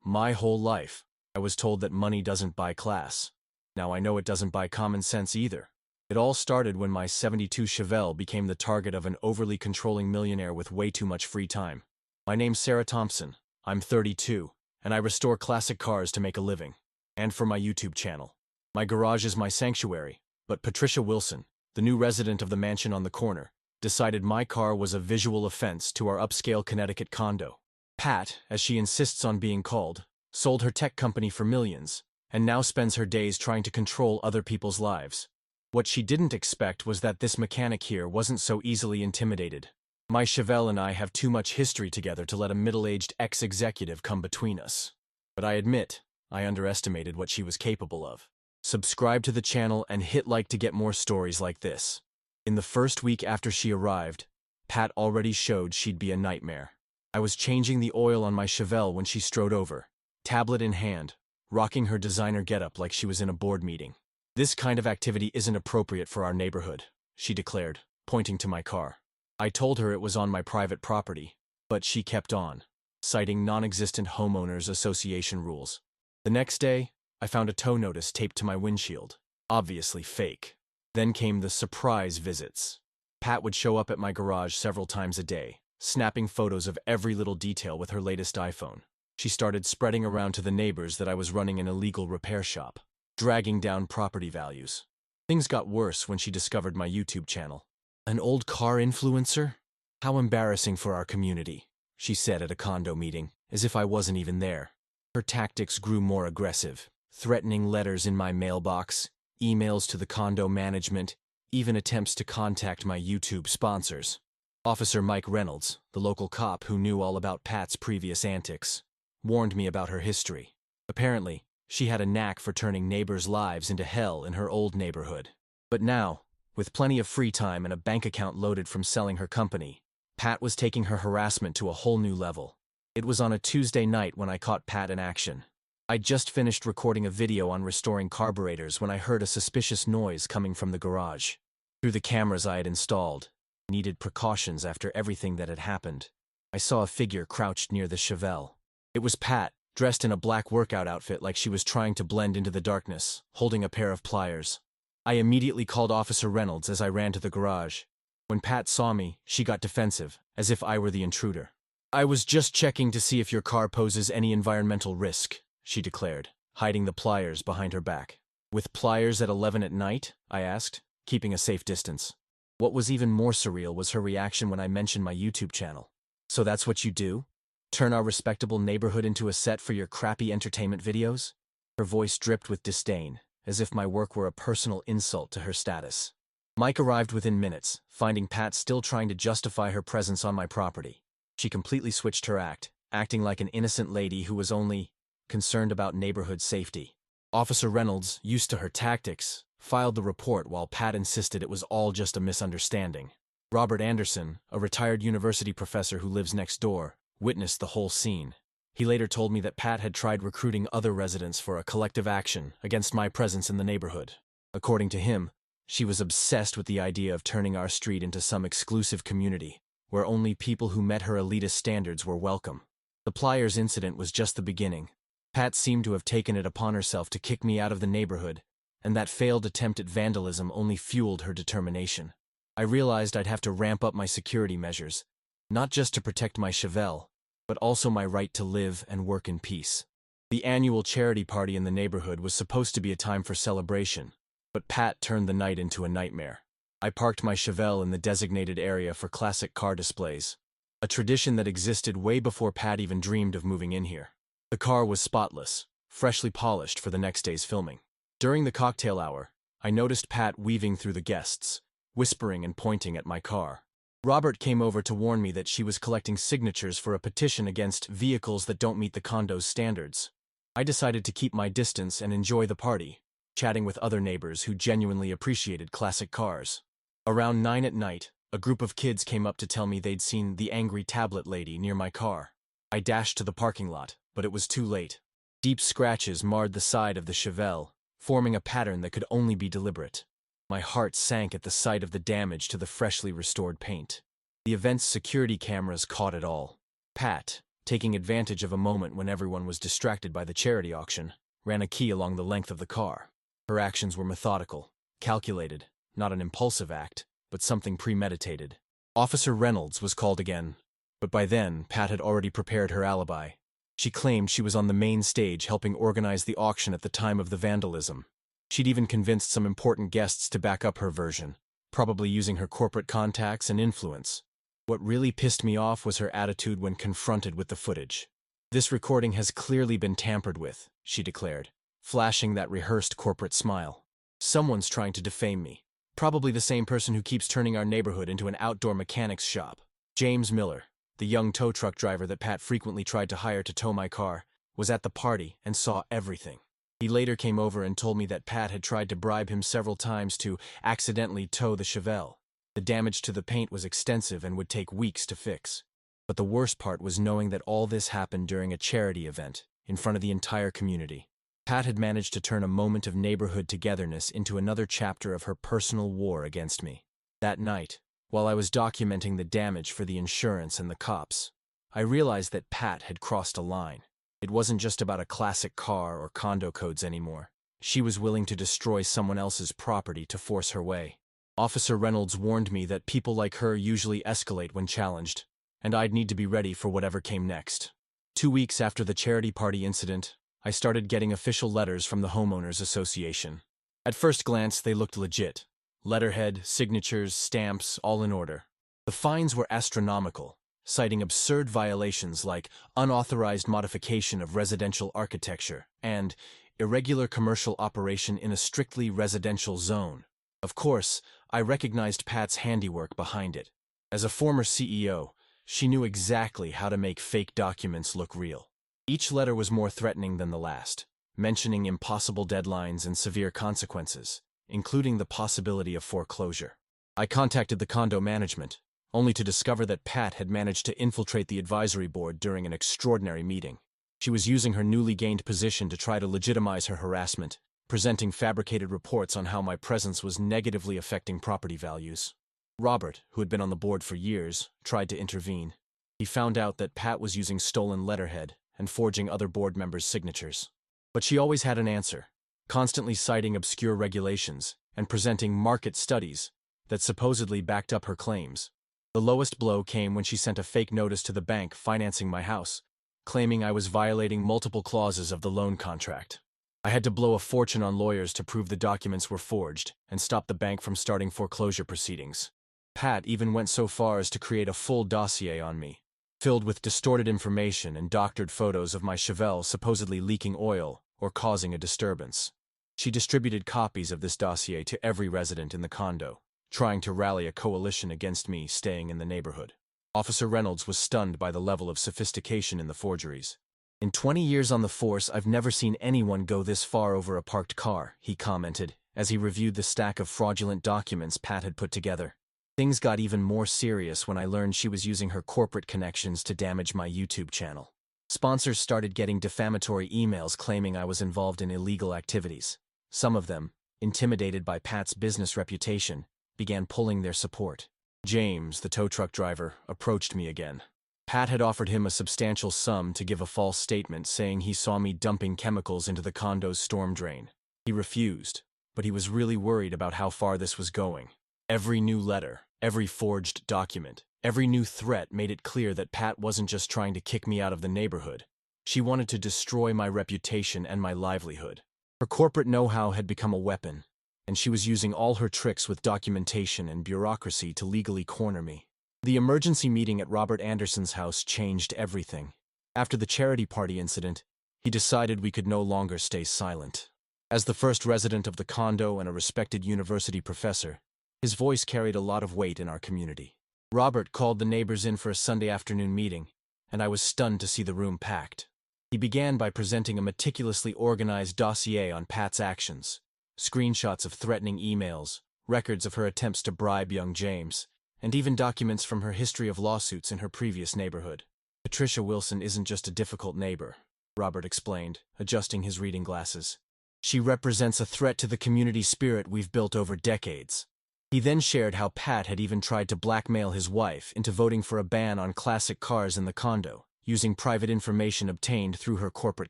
My whole life, I was told that money doesn't buy class. Now I know it doesn't buy common sense either. It all started when my '72 Chevelle became the target of an overly controlling millionaire with way too much free time. My name's Sarah Thompson, I'm 32, and I restore classic cars to make a living. And for my YouTube channel. My garage is my sanctuary, but Patricia Wilson, the new resident of the mansion on the corner, decided my car was a visual offense to our upscale Connecticut condo. Pat, as she insists on being called, sold her tech company for millions, and now spends her days trying to control other people's lives. What she didn't expect was that this mechanic here wasn't so easily intimidated. My Chevelle and I have too much history together to let a middle-aged ex-executive come between us. But I admit, I underestimated what she was capable of. Subscribe to the channel and hit like to get more stories like this. In the first week after she arrived, Pat already showed she'd be a nightmare. I was changing the oil on my Chevelle when she strode over, tablet in hand, rocking her designer getup like she was in a board meeting. "This kind of activity isn't appropriate for our neighborhood," she declared, pointing to my car. I told her it was on my private property, but she kept on, citing non-existent homeowners association rules. The next day, I found a tow notice taped to my windshield, obviously fake. Then came the surprise visits. Pat would show up at my garage several times a day, snapping photos of every little detail with her latest iPhone. She started spreading around to the neighbors that I was running an illegal repair shop, dragging down property values. Things got worse when she discovered my YouTube channel. "An old car influencer? How embarrassing for our community," she said at a condo meeting, as if I wasn't even there. Her tactics grew more aggressive, threatening letters in my mailbox, emails to the condo management, even attempts to contact my YouTube sponsors. Officer Mike Reynolds, the local cop who knew all about Pat's previous antics, warned me about her history. Apparently, she had a knack for turning neighbors' lives into hell in her old neighborhood. But now, with plenty of free time and a bank account loaded from selling her company, Pat was taking her harassment to a whole new level. It was on a Tuesday night when I caught Pat in action. I'd just finished recording a video on restoring carburetors when I heard a suspicious noise coming from the garage. Through the cameras I had installed, needed precautions after everything that had happened, I saw a figure crouched near the Chevelle. It was Pat, dressed in a black workout outfit like she was trying to blend into the darkness, holding a pair of pliers. I immediately called Officer Reynolds as I ran to the garage. When Pat saw me, she got defensive, as if I were the intruder. "I was just checking to see if your car poses any environmental risk," she declared, hiding the pliers behind her back. "With pliers at 11 at night?" I asked, keeping a safe distance. What was even more surreal was her reaction when I mentioned my YouTube channel. "So that's what you do? Turn our respectable neighborhood into a set for your crappy entertainment videos?" Her voice dripped with disdain, as if my work were a personal insult to her status. Mike arrived within minutes, finding Pat still trying to justify her presence on my property. She completely switched her act, acting like an innocent lady who was only concerned about neighborhood safety. Officer Reynolds, used to her tactics, filed the report while Pat insisted it was all just a misunderstanding. Robert Anderson, a retired university professor who lives next door, witnessed the whole scene. He later told me that Pat had tried recruiting other residents for a collective action against my presence in the neighborhood. According to him, she was obsessed with the idea of turning our street into some exclusive community, where only people who met her elitist standards were welcome. The pliers incident was just the beginning. Pat seemed to have taken it upon herself to kick me out of the neighborhood, and that failed attempt at vandalism only fueled her determination. I realized I'd have to ramp up my security measures, not just to protect my Chevelle, but also my right to live and work in peace. The annual charity party in the neighborhood was supposed to be a time for celebration, but Pat turned the night into a nightmare. I parked my Chevelle in the designated area for classic car displays, a tradition that existed way before Pat even dreamed of moving in here. The car was spotless, freshly polished for the next day's filming. During the cocktail hour, I noticed Pat weaving through the guests, whispering and pointing at my car. Robert came over to warn me that she was collecting signatures for a petition against vehicles that don't meet the condo's standards. I decided to keep my distance and enjoy the party, chatting with other neighbors who genuinely appreciated classic cars. Around 9 at night, a group of kids came up to tell me they'd seen the angry tablet lady near my car. I dashed to the parking lot, but it was too late. Deep scratches marred the side of the Chevelle, forming a pattern that could only be deliberate. My heart sank at the sight of the damage to the freshly restored paint. The event's security cameras caught it all. Pat, taking advantage of a moment when everyone was distracted by the charity auction, ran a key along the length of the car. Her actions were methodical, calculated, not an impulsive act, but something premeditated. Officer Reynolds was called again, but by then, Pat had already prepared her alibi. She claimed she was on the main stage helping organize the auction at the time of the vandalism. She'd even convinced some important guests to back up her version, probably using her corporate contacts and influence. What really pissed me off was her attitude when confronted with the footage. "This recording has clearly been tampered with," she declared, flashing that rehearsed corporate smile. "Someone's trying to defame me. Probably the same person who keeps turning our neighborhood into an outdoor mechanics shop." James Miller, the young tow truck driver that Pat frequently tried to hire to tow my car, was at the party and saw everything. He later came over and told me that Pat had tried to bribe him several times to accidentally tow the CHEVELLE. The damage to the paint was extensive and would take weeks to fix. But the worst part was knowing that all this happened during a charity event, in front of the entire community. Pat had managed to turn a moment of neighborhood togetherness into another chapter of her personal war against me. That night, while I was documenting the damage for the insurance and the cops, I realized that Pat had crossed a line. It wasn't just about a classic car or condo codes anymore. She was willing to destroy someone else's property to force her way. Officer Reynolds warned me that people like her usually escalate when challenged, and I'd need to be ready for whatever came next. 2 weeks after the charity party incident, I started getting official letters from the Homeowners Association. At first glance, they looked legit. Letterhead, signatures, stamps, all in order. The fines were astronomical, citing absurd violations like unauthorized modification of residential architecture and irregular commercial operation in a strictly residential zone. Of course, I recognized Pat's handiwork behind it. As a former CEO, she knew exactly how to make fake documents look real. Each letter was more threatening than the last, mentioning impossible deadlines and severe consequences, including the possibility of foreclosure. I contacted the condo management, only to discover that Pat had managed to infiltrate the advisory board during an extraordinary meeting. She was using her newly gained position to try to legitimize her harassment, presenting fabricated reports on how my presence was negatively affecting property values. Robert, who had been on the board for years, tried to intervene. He found out that Pat was using stolen letterhead and forging other board members' signatures. But she always had an answer, constantly citing obscure regulations and presenting market studies that supposedly backed up her claims. The lowest blow came when she sent a fake notice to the bank financing my house, claiming I was violating multiple clauses of the loan contract. I had to blow a fortune on lawyers to prove the documents were forged and stop the bank from starting foreclosure proceedings. Pat even went so far as to create a full dossier on me, filled with distorted information and doctored photos of my CHEVELLE supposedly leaking oil or causing a disturbance. She distributed copies of this dossier to every resident in the condo, trying to rally a coalition against me staying in the neighborhood. Officer Reynolds was stunned by the level of sophistication in the forgeries. "In 20 years on the force, I've never seen anyone go this far over a parked car," he commented, as he reviewed the stack of fraudulent documents Pat had put together. Things got even more serious when I learned she was using her corporate connections to damage my YouTube channel. Sponsors started getting defamatory emails claiming I was involved in illegal activities. Some of them, intimidated by Pat's business reputation, began pulling their support. James, the tow truck driver, approached me again. Pat had offered him a substantial sum to give a false statement saying he saw me dumping chemicals into the condo's storm drain. He refused, but he was really worried about how far this was going. Every new letter, every forged document, every new threat made it clear that Pat wasn't just trying to kick me out of the neighborhood. She wanted to destroy my reputation and my livelihood. Her corporate know-how had become a weapon, and she was using all her tricks with documentation and bureaucracy to legally corner me. The emergency meeting at Robert Anderson's house changed everything. After the charity party incident, he decided we could no longer stay silent. As the first resident of the condo and a respected university professor, his voice carried a lot of weight in our community. Robert called the neighbors in for a Sunday afternoon meeting, and I was stunned to see the room packed. He began by presenting a meticulously organized dossier on Pat's actions, screenshots of threatening emails, records of her attempts to bribe young James, and even documents from her history of lawsuits in her previous neighborhood. "Patricia Wilson isn't just a difficult neighbor," Robert explained, adjusting his reading glasses. "She represents a threat to the community spirit we've built over decades." He then shared how Pat had even tried to blackmail his wife into voting for a ban on classic cars in the condo, using private information obtained through her corporate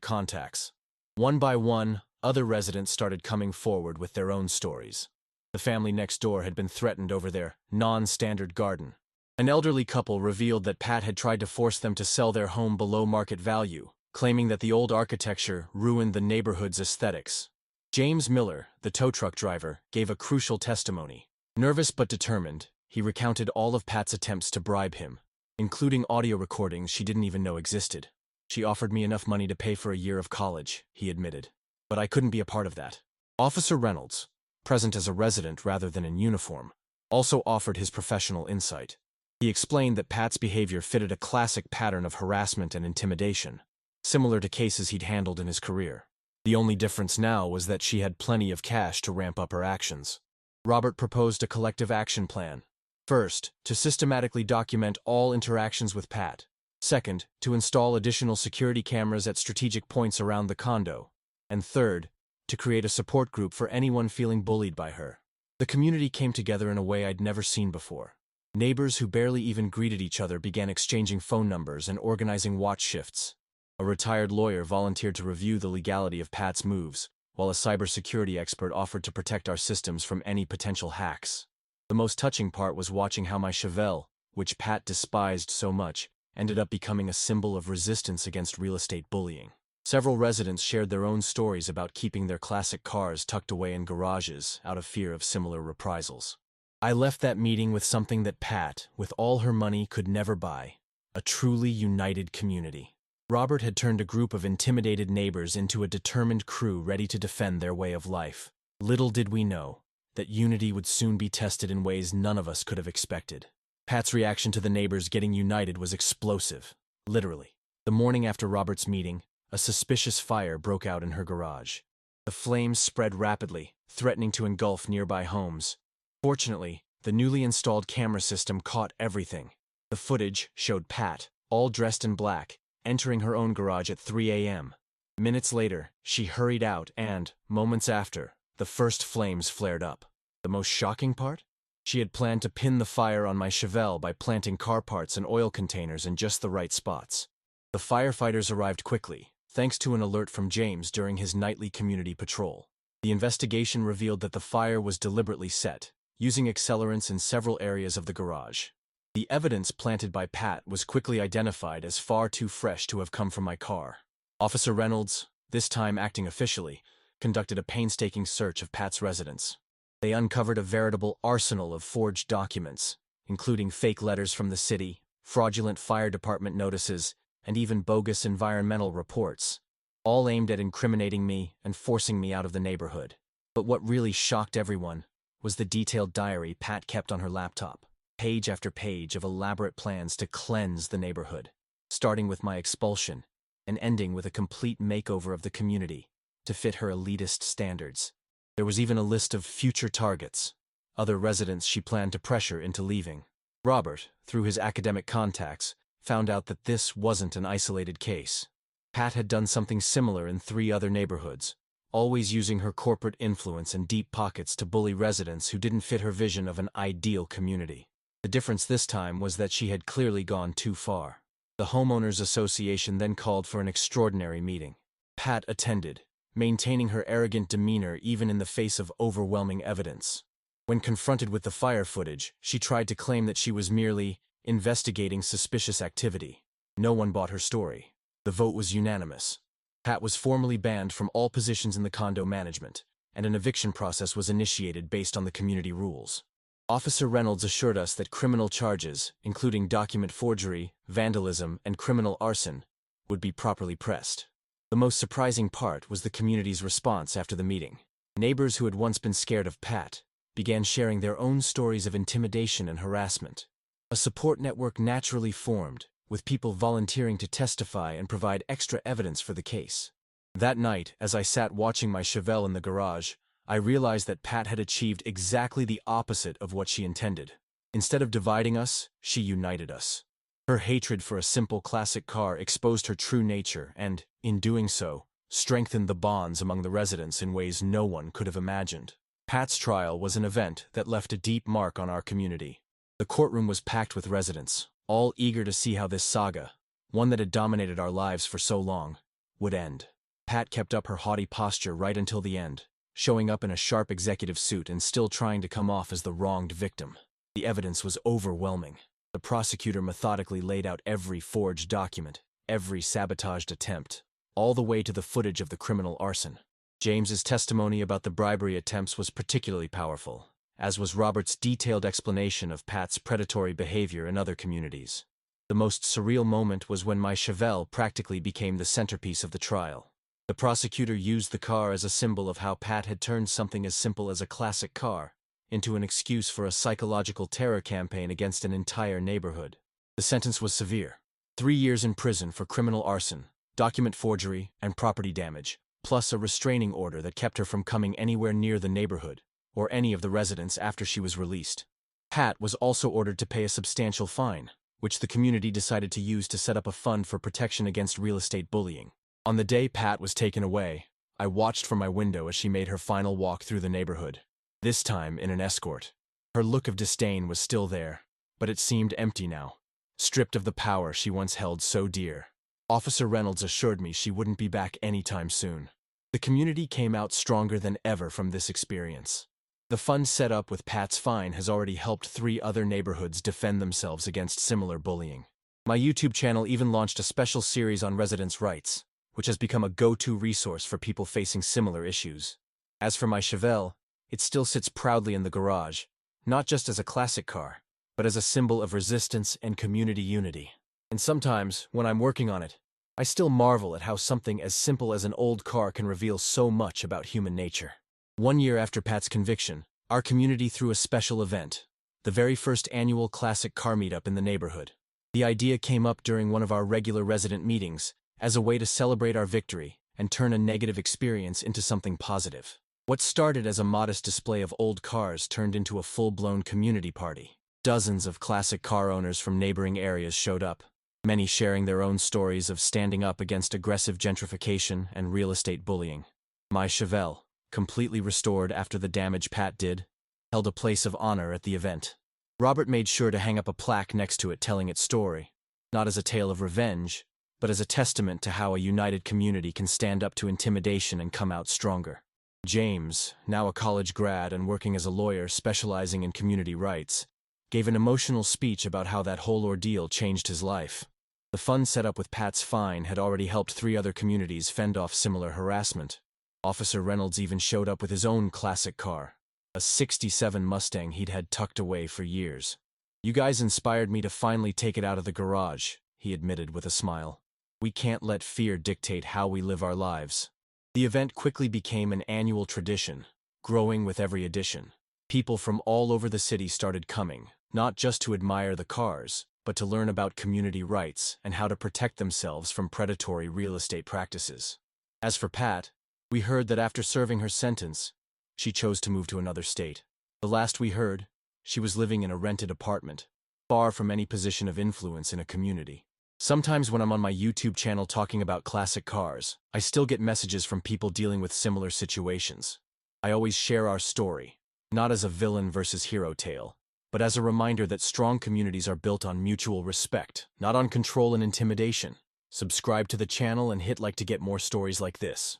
contacts. One by one, other residents started coming forward with their own stories. The family next door had been threatened over their non-standard garden. An elderly couple revealed that Pat had tried to force them to sell their home below market value, claiming that the old architecture ruined the neighborhood's aesthetics. James Miller, the tow truck driver, gave a crucial testimony. Nervous but determined, he recounted all of Pat's attempts to bribe him, including audio recordings she didn't even know existed. She offered me enough money to pay for a year of college, he admitted. But I couldn't be a part of that. Officer Reynolds, present as a resident rather than in uniform, also offered his professional insight. He explained that Pat's behavior fitted a classic pattern of harassment and intimidation, similar to cases he'd handled in his career. The only difference now was that she had plenty of cash to ramp up her actions. Robert proposed a collective action plan. First, to systematically document all interactions with Pat. Second, to install additional security cameras at strategic points around the condo. And third, to create a support group for anyone feeling bullied by her. The community came together in a way I'd never seen before. Neighbors who barely even greeted each other began exchanging phone numbers and organizing watch shifts. A retired lawyer volunteered to review the legality of Pat's moves, while a cybersecurity expert offered to protect our systems from any potential hacks. The most touching part was watching how my CHEVELLE, which Pat despised so much, ended up becoming a symbol of resistance against real estate bullying. Several residents shared their own stories about keeping their classic cars tucked away in garages out of fear of similar reprisals. I left that meeting with something that Pat, with all her money, could never buy: a truly united community. Robert had turned a group of intimidated neighbors into a determined crew ready to defend their way of life. Little did we know that unity would soon be tested in ways none of us could have expected. Pat's reaction to the neighbors getting united was explosive, literally. The morning after Robert's meeting, a suspicious fire broke out in her garage. The flames spread rapidly, threatening to engulf nearby homes. Fortunately, the newly installed camera system caught everything. The footage showed Pat, all dressed in black, entering her own garage at 3 a.m. Minutes later, she hurried out and, moments after, the first flames flared up. The most shocking part? She had planned to pin the fire on my CHEVELLE by planting car parts and oil containers in just the right spots. The firefighters arrived quickly, thanks to an alert from James during his nightly community patrol. The investigation revealed that the fire was deliberately set, using accelerants in several areas of the garage. The evidence planted by Pat was quickly identified as far too fresh to have come from my car. Officer Reynolds, this time acting officially, conducted a painstaking search of Pat's residence. They uncovered a veritable arsenal of forged documents, including fake letters from the city, fraudulent fire department notices, and even bogus environmental reports, all aimed at incriminating me and forcing me out of the neighborhood. But what really shocked everyone was the detailed diary Pat kept on her laptop. Page after page of elaborate plans to cleanse the neighborhood, starting with my expulsion and ending with a complete makeover of the community to fit her elitist standards. There was even a list of future targets, other residents she planned to pressure into leaving. Robert, through his academic contacts, found out that this wasn't an isolated case. Pat had done something similar in 3 other neighborhoods, always using her corporate influence and deep pockets to bully residents who didn't fit her vision of an ideal community. The difference this time was that she had clearly gone too far. The Homeowners Association then called for an extraordinary meeting. Pat attended, maintaining her arrogant demeanor even in the face of overwhelming evidence. When confronted with the fire footage, she tried to claim that she was merely investigating suspicious activity. No one bought her story. The vote was unanimous. Pat was formally banned from all positions in the condo management, and an eviction process was initiated based on the community rules. Officer Reynolds assured us that criminal charges, including document forgery, vandalism, and criminal arson, would be properly pressed. The most surprising part was the community's response after the meeting. Neighbors who had once been scared of Pat began sharing their own stories of intimidation and harassment. A support network naturally formed, with people volunteering to testify and provide extra evidence for the case. That night, as I sat watching my CHEVELLE in the garage, I realized that Pat had achieved exactly the opposite of what she intended. Instead of dividing us, she united us. Her hatred for a simple classic car exposed her true nature and, in doing so, strengthened the bonds among the residents in ways no one could have imagined. Pat's trial was an event that left a deep mark on our community. The courtroom was packed with residents, all eager to see how this saga, one that had dominated our lives for so long, would end. Pat kept up her haughty posture right until the end, showing up in a sharp executive suit and still trying to come off as the wronged victim. The evidence was overwhelming. The prosecutor methodically laid out every forged document, every sabotaged attempt, all the way to the footage of the criminal arson. James's testimony about the bribery attempts was particularly powerful, as was Robert's detailed explanation of Pat's predatory behavior in other communities. The most surreal moment was when my CHEVELLE practically became the centerpiece of the trial. The prosecutor used the car as a symbol of how Pat had turned something as simple as a classic car into an excuse for a psychological terror campaign against an entire neighborhood. The sentence was severe: 3 years in prison for criminal arson, document forgery, and property damage, plus a restraining order that kept her from coming anywhere near the neighborhood or any of the residents after she was released. Pat was also ordered to pay a substantial fine, which the community decided to use to set up a fund for protection against real estate bullying. On the day Pat was taken away, I watched from my window as she made her final walk through the neighborhood, this time in an escort. Her look of disdain was still there, but it seemed empty now, stripped of the power she once held so dear. Officer Reynolds assured me she wouldn't be back anytime soon. The community came out stronger than ever from this experience. The fund set up with Pat's fine has already helped 3 other neighborhoods defend themselves against similar bullying. My YouTube channel even launched a special series on residents' rights, which has become a go-to resource for people facing similar issues. As for my CHEVELLE, it still sits proudly in the garage, not just as a classic car, but as a symbol of resistance and community unity. And sometimes, when I'm working on it, I still marvel at how something as simple as an old car can reveal so much about human nature. 1 year after Pat's conviction, our community threw a special event, the very first annual classic car meetup in the neighborhood. The idea came up during one of our regular resident meetings as a way to celebrate our victory and turn a negative experience into something positive. What started as a modest display of old cars turned into a full-blown community party. Dozens of classic car owners from neighboring areas showed up, many sharing their own stories of standing up against aggressive gentrification and real estate bullying. My CHEVELLE, completely restored after the damage Pat did, held a place of honor at the event. Robert made sure to hang up a plaque next to it telling its story, not as a tale of revenge, but as a testament to how a united community can stand up to intimidation and come out stronger. James, now a college grad and working as a lawyer specializing in community rights, gave an emotional speech about how that whole ordeal changed his life. The fund set up with Pat's fine had already helped 3 other communities fend off similar harassment. Officer Reynolds even showed up with his own classic car, a '67 Mustang he'd had tucked away for years. "You guys inspired me to finally take it out of the garage," he admitted with a smile. "We can't let fear dictate how we live our lives." The event quickly became an annual tradition, growing with every edition. People from all over the city started coming, not just to admire the cars, but to learn about community rights and how to protect themselves from predatory real estate practices. As for Pat, we heard that after serving her sentence, she chose to move to another state. The last we heard, she was living in a rented apartment, far from any position of influence in a community. Sometimes when I'm on my YouTube channel talking about classic cars, I still get messages from people dealing with similar situations. I always share our story, not as a villain versus hero tale, but as a reminder that strong communities are built on mutual respect, not on control and intimidation. Subscribe to the channel and hit like to get more stories like this.